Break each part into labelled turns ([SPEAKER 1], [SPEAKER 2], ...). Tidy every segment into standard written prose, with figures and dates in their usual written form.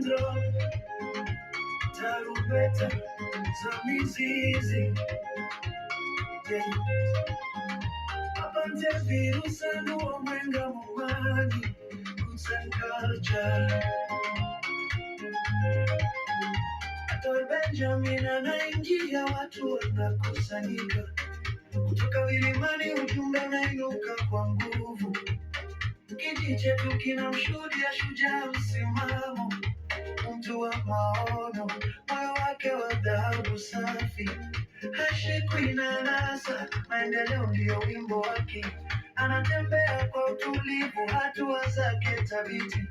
[SPEAKER 1] drum, tarumbeta za mizizi. Apante virusa nuo mwenga mumani, roots and culture. Atoe Benjamin anaingia, watu wanakusanyika kutoka vilimani, ujumbe unainuka kwa nguvu. Kijiji chetu kinamshuhudia shujaa msimamo, mtu wa maono, moyo wake wa dhahabu safi, hashikwi na anasa, maendeleo ndio wimbo wake. Anatembea kwa utulivu, hatua zake thabiti,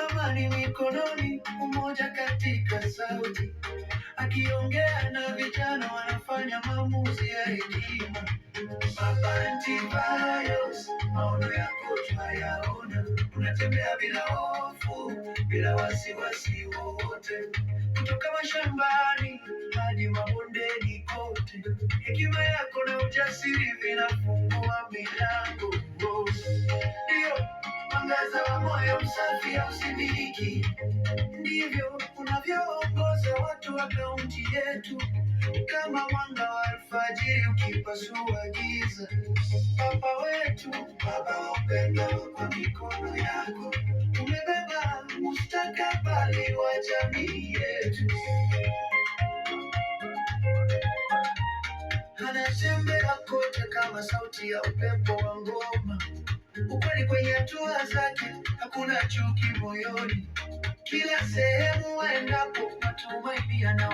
[SPEAKER 1] amani mikononi, umoja katika sauti. Akiongea na vijana wanafanya maamuzi ya hekima. Baba Antivirus, maono yako tunayaona, unatembea bila hofu, bila wasiwasi wowote, kutoka mashambani hadi mabondeni kote. Hekima yako na ujasiri vinafungua milango. Ndio mwangaza wa moyo msafi hausimiki, ndivyo unavyoongoza watu wa kaunti yetu, kama mwanga wa alfajiri ukipasua giza. Baba wetu, Baba wa upendo, kwa mikono yako umebeba mustakabali wa jamii yetu. Anatembea kote kama sauti ya upepo wa ngoma, ukweli kwenye hatua zake, hakuna chuki moyoni. Kila sehemu aendapo, matumaini yana